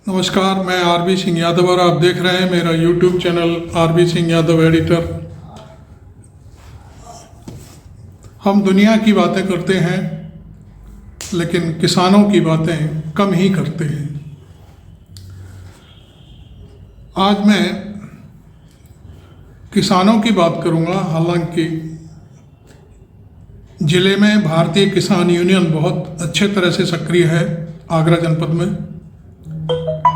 नमस्कार, मैं आरबी सिंह यादव और आप देख रहे हैं मेरा YouTube channel RB Singh Yadav editor. हम दुनिया की बातें करते हैं लेकिन किसानों की बातें कम ही करते हैं। आज मैं किसानों की बात करूंगा। हालांकि ज़िले में भारतीय किसान यूनियन बहुत अच्छे तरह से सक्रिय है आगरा जनपद में,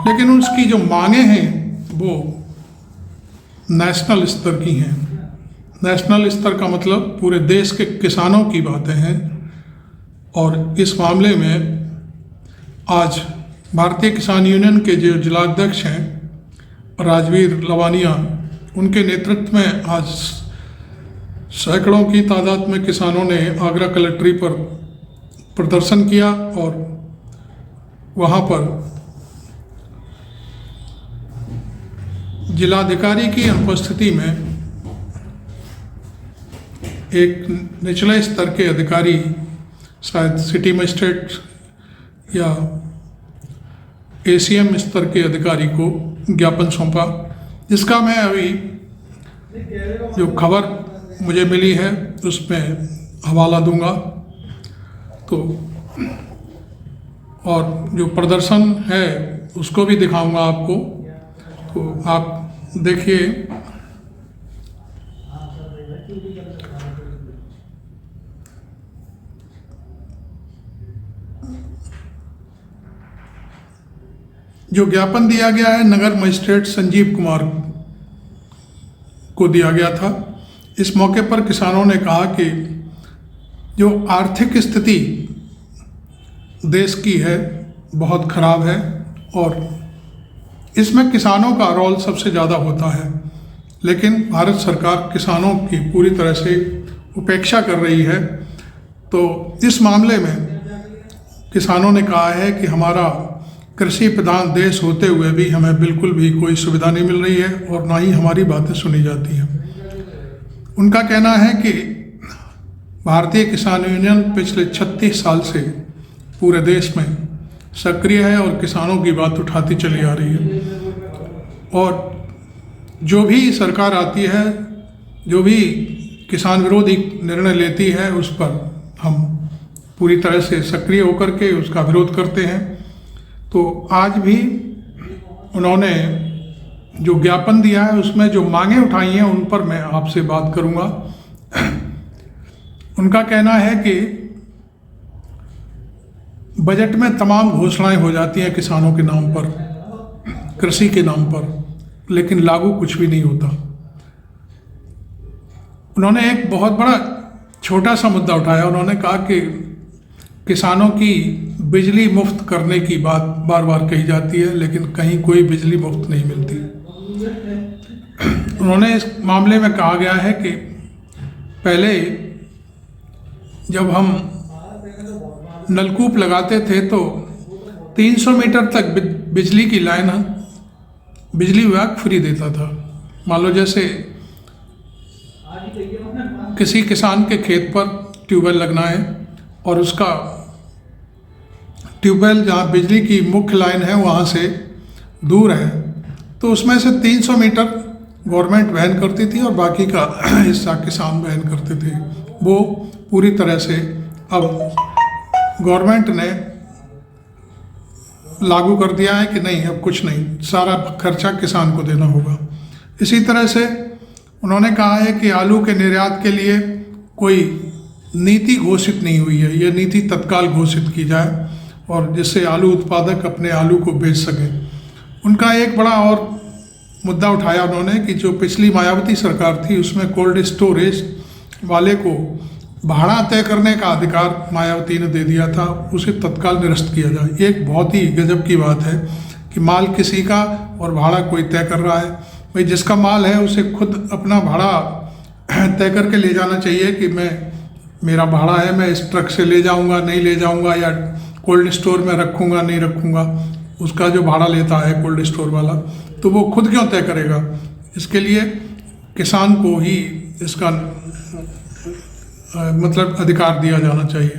लेकिन उसकी जो मांगें हैं वो नेशनल स्तर की हैं। नेशनल स्तर का मतलब पूरे देश के किसानों की बातें हैं। और इस मामले में आज भारतीय किसान यूनियन के जो जिलाध्यक्ष हैं राजवीर लवानिया, उनके नेतृत्व में आज सैकड़ों की तादाद में किसानों ने आगरा कलेक्ट्री पर प्रदर्शन किया और वहाँ पर जिलाधिकारी की अनुपस्थिति में एक निचले स्तर के अधिकारी, शायद सिटी मजिस्ट्रेट या एसीएम स्तर के अधिकारी को ज्ञापन सौंपा, जिसका मैं अभी जो खबर मुझे मिली है उसमें हवाला दूंगा। तो और जो प्रदर्शन है उसको भी दिखाऊंगा आपको, तो आप देखिए। जो ज्ञापन दिया गया है नगर मजिस्ट्रेट संजीव कुमार को दिया गया था। इस मौके पर किसानों ने कहा कि जो आर्थिक स्थिति देश की है बहुत खराब है और इसमें किसानों का रोल सबसे ज़्यादा होता है, लेकिन भारत सरकार किसानों की पूरी तरह से उपेक्षा कर रही है। तो इस मामले में किसानों ने कहा है कि हमारा कृषि प्रधान देश होते हुए भी हमें बिल्कुल भी कोई सुविधा नहीं मिल रही है और ना ही हमारी बातें सुनी जाती हैं। उनका कहना है कि भारतीय किसान यूनियन पिछले 36 साल से पूरे देश में सक्रिय है और किसानों की बात उठाती चली आ रही है। और जो भी सरकार आती है, जो भी किसान विरोधी निर्णय लेती है, उस पर हम पूरी तरह से सक्रिय होकर के उसका विरोध करते हैं। तो आज भी उन्होंने जो ज्ञापन दिया है उसमें जो मांगें उठाई हैं उन पर मैं आपसे बात करूंगा। उनका कहना है कि बजट में तमाम घोषणाएं हो जाती हैं किसानों के नाम पर, कृषि के नाम पर, लेकिन लागू कुछ भी नहीं होता। उन्होंने एक बहुत बड़ा छोटा सा मुद्दा उठाया। उन्होंने कहा कि किसानों की बिजली मुफ्त करने की बात बार बार कही जाती है, लेकिन कहीं कोई बिजली मुफ्त नहीं मिलती। उन्होंने इस मामले में कहा गया है कि पहले जब हम नलकूप लगाते थे तो 300 मीटर तक बिजली की लाइन बिजली विभाग फ्री देता था। मान लो जैसे किसी किसान के खेत पर ट्यूबवेल लगना है और उसका ट्यूबवेल जहाँ बिजली की मुख्य लाइन है वहाँ से दूर है, तो उसमें से 300 मीटर गवर्नमेंट वहन करती थी और बाकी का हिस्सा किसान वहन करते थे। वो पूरी तरह से अब गवर्नमेंट ने लागू कर दिया है कि नहीं, अब कुछ नहीं, सारा खर्चा किसान को देना होगा। इसी तरह से उन्होंने कहा है कि आलू के निर्यात के लिए कोई नीति घोषित नहीं हुई है। ये नीति तत्काल घोषित की जाए और जिससे आलू उत्पादक अपने आलू को बेच सकें। उनका एक बड़ा और मुद्दा उठाया उन्होंने कि जो पिछली मायावती सरकार थी उसमें कोल्ड स्टोरेज वाले को भाड़ा तय करने का अधिकार मायावती ने दे दिया था, उसे तत्काल निरस्त किया जाए। एक बहुत ही गजब की बात है कि माल किसी का और भाड़ा कोई तय कर रहा है। भाई जिसका माल है उसे खुद अपना भाड़ा तय करके ले जाना चाहिए कि मेरा भाड़ा है, मैं इस ट्रक से ले जाऊंगा नहीं ले जाऊंगा, या कोल्ड स्टोर में रखूंगा नहीं रखूंगा। उसका जो भाड़ा लेता है कोल्ड स्टोर वाला, तो वो खुद क्यों तय करेगा? इसके लिए किसान को ही इसका मतलब अधिकार दिया जाना चाहिए।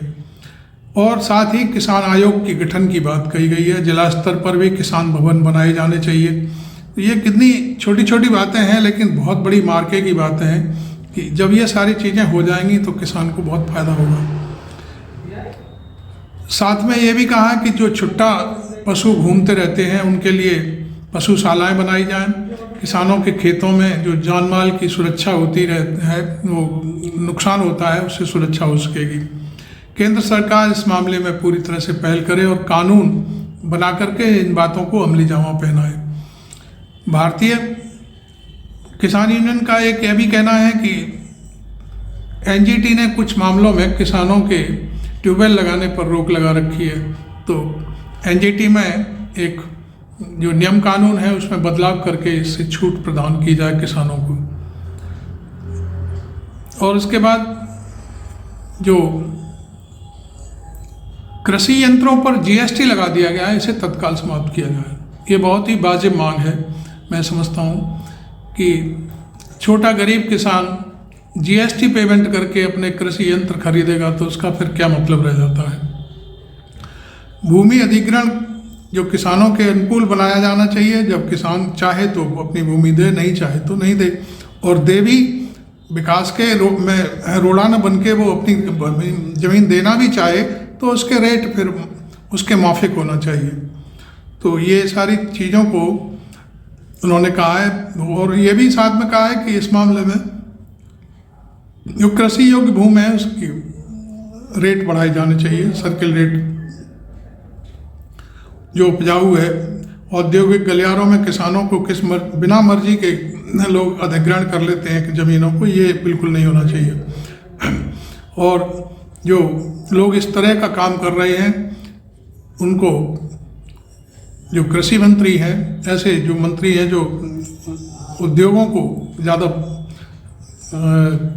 और साथ ही किसान आयोग के गठन की बात कही गई है। जिला स्तर पर भी किसान भवन बनाए जाने चाहिए। तो ये कितनी छोटी छोटी बातें हैं, लेकिन बहुत बड़ी मार्के की बातें हैं कि जब ये सारी चीज़ें हो जाएंगी तो किसान को बहुत फ़ायदा होगा। साथ में ये भी कहा कि जो छुट्टा पशु घूमते रहते हैं उनके लिए पशुशालाएं बनाई जाएं। किसानों के खेतों में जो जान माल की सुरक्षा होती है, वो नुकसान होता है, उससे सुरक्षा हो सकेगी। केंद्र सरकार इस मामले में पूरी तरह से पहल करे और कानून बना करके इन बातों को अमली जामा पहनाए। भारतीय किसान यूनियन का एक यह भी कहना है कि एनजीटी ने कुछ मामलों में किसानों के ट्यूबवेल लगाने पर रोक लगा रखी है। तो एनजीटी में एक जो नियम कानून है उसमें बदलाव करके इससे छूट प्रदान की जाए किसानों को। और उसके बाद जो कृषि यंत्रों पर जीएसटी लगा दिया गया है, इसे तत्काल समाप्त किया जाए। ये बहुत ही वाजिब मांग है। मैं समझता हूँ कि छोटा गरीब किसान जीएसटी पेमेंट करके अपने कृषि यंत्र खरीदेगा तो उसका फिर क्या मतलब रह जाता है। भूमि अधिग्रहण जो किसानों के अनुकूल बनाया जाना चाहिए। जब किसान चाहे तो अपनी भूमि दे, नहीं चाहे तो नहीं दे, और दे भी विकास के में रोड़ा न बन के वो अपनी ज़मीन देना भी चाहे तो उसके रेट फिर उसके माफिक होना चाहिए। तो ये सारी चीज़ों को उन्होंने कहा है। और ये भी साथ में कहा है कि इस मामले में जो कृषि योग्य भूमि है उसकी रेट बढ़ाए जाने चाहिए। सर्किल रेट जो उपजाऊ है, औद्योगिक गलियारों में किसानों को बिना मर्जी के लोग अधिग्रहण कर लेते हैं ज़मीनों को, ये बिल्कुल नहीं होना चाहिए। और जो लोग इस तरह का काम कर रहे हैं उनको जो कृषि मंत्री हैं, ऐसे जो मंत्री हैं जो उद्योगों को ज़्यादा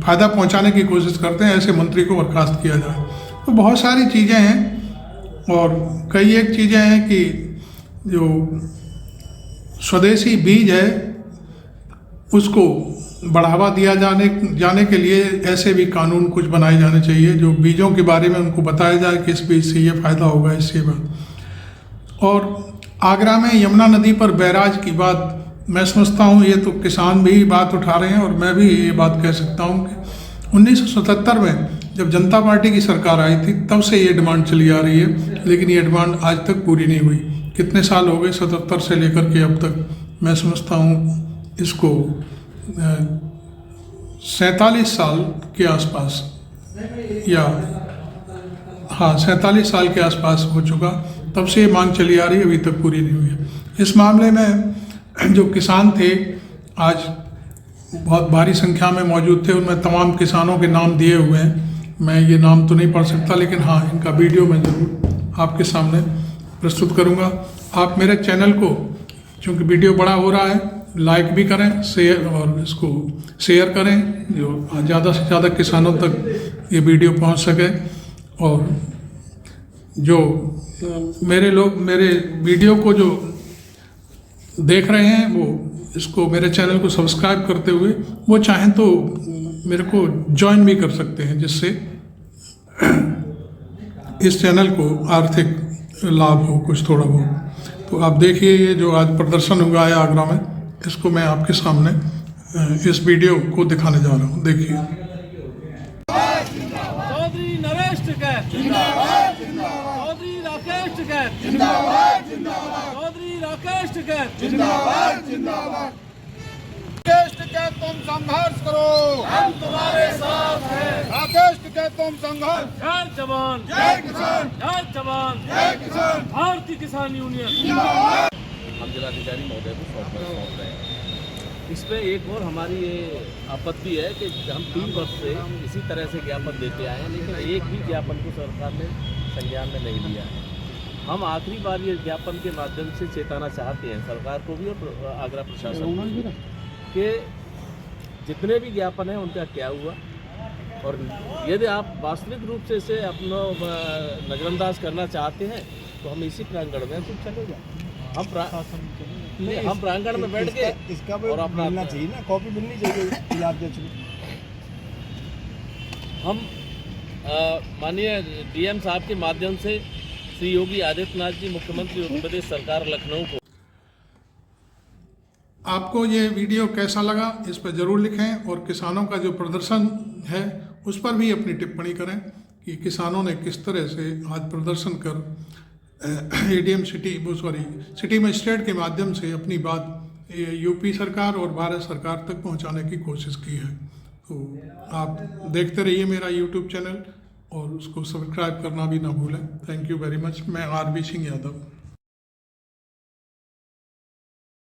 फ़ायदा पहुंचाने की कोशिश करते हैं, ऐसे मंत्री को बर्खास्त किया जाए। तो बहुत सारी चीज़ें हैं और कई एक चीज़ें हैं कि जो स्वदेशी बीज है उसको बढ़ावा दिया जाने के लिए ऐसे भी कानून कुछ बनाए जाने चाहिए जो बीजों के बारे में उनको बताया जाए कि इस बीज से ये फ़ायदा होगा, इससे और आगरा में यमुना नदी पर बैराज की बात मैं समझता हूँ ये तो किसान भी बात उठा रहे हैं और मैं भी ये बात कह सकता हूँ कि 1977 में जब जनता पार्टी की सरकार आई थी तब से ये डिमांड चली आ रही है, लेकिन ये डिमांड आज तक पूरी नहीं हुई। कितने साल हो गए, 77 से लेकर के अब तक। मैं समझता हूँ इसको 47 साल के आसपास, या हाँ 47 साल के आसपास हो चुका, तब से ये मांग चली आ रही है, अभी तक पूरी नहीं हुई है। इस मामले में जो किसान थे आज बहुत भारी संख्या में मौजूद थे, उनमें तमाम किसानों के नाम दिए हुए हैं। मैं ये नाम तो नहीं पढ़ सकता, लेकिन हाँ इनका वीडियो मैं ज़रूर आपके सामने प्रस्तुत करूँगा। आप मेरे चैनल को, चूँकि वीडियो बड़ा हो रहा है, लाइक भी करें, शेयर और इसको शेयर करें जो ज़्यादा से ज़्यादा किसानों तक ये वीडियो पहुँच सके। और जो मेरे लोग मेरे वीडियो को जो देख रहे हैं वो इसको मेरे चैनल को सब्सक्राइब करते हुए वो चाहें तो मेरे को ज्वाइन भी कर सकते हैं, जिससे इस चैनल को आर्थिक लाभ हो कुछ थोड़ा बहुत। तो आप देखिए ये जो आज प्रदर्शन हुआ है आगरा में, इसको मैं आपके सामने इस वीडियो को दिखाने जा रहा हूँ। देखिए। चौधरी नरेश टिकैत जिंदाबाद जिंदाबाद, चौधरी राकेश टिकैत जिंदाबाद जिंदाबाद, चौधरी राकेश टिकैत जिंदाबाद जिंदाबाद। राकेश टिकैत तुम संघर्ष करो, हम तुम्हारे साथ हैं। राकेश टिकैत तुम संघर्ष। जय जवान जय किसान, जय जवान जय किसान, भारतीय किसान यूनियन जिंदाबाद। हम जिलाधिकारी महोदय को सौंप रहे हैं। इसमें एक और हमारी ये आपत्ति है कि हम 3 वर्ष से इसी तरह से ज्ञापन देते आए हैं, लेकिन एक भी ज्ञापन को सरकार ने संज्ञान में नहीं लिया है। हम आखिरी बार ये ज्ञापन के माध्यम से चेताना चाहते हैं सरकार को भी और आगरा प्रशासन को कि जितने भी ज्ञापन हैं उनका क्या हुआ, और यदि आप वास्तविक रूप से इसे अपना नज़रअंदाज करना चाहते हैं तो हम इसी प्रांगण में कुछ चले जाए। हम प्रांगण में बैठ के इसका और अपना मिलना चाहिए ना, कॉपी मिलनी चाहिए जिला अध्यक्ष को। हम माननीय डीएम साहब के माध्यम से श्री योगी आदित्यनाथ जी मुख्यमंत्री उत्तर प्रदेश सरकार लखनऊ को आपको ये वीडियो कैसा लगा इस पर ज़रूर लिखें और किसानों का जो प्रदर्शन है उस पर भी अपनी टिप्पणी करें कि किसानों ने किस तरह से आज प्रदर्शन कर एडीएम सिटी मजिस्ट्रेट के माध्यम से अपनी बात यूपी सरकार और भारत सरकार तक पहुंचाने की कोशिश की है। तो आप देखते रहिए मेरा यूट्यूब चैनल और उसको सब्सक्राइब करना भी ना भूलें। Thank you very much. मैं आरबी सिंह यादव।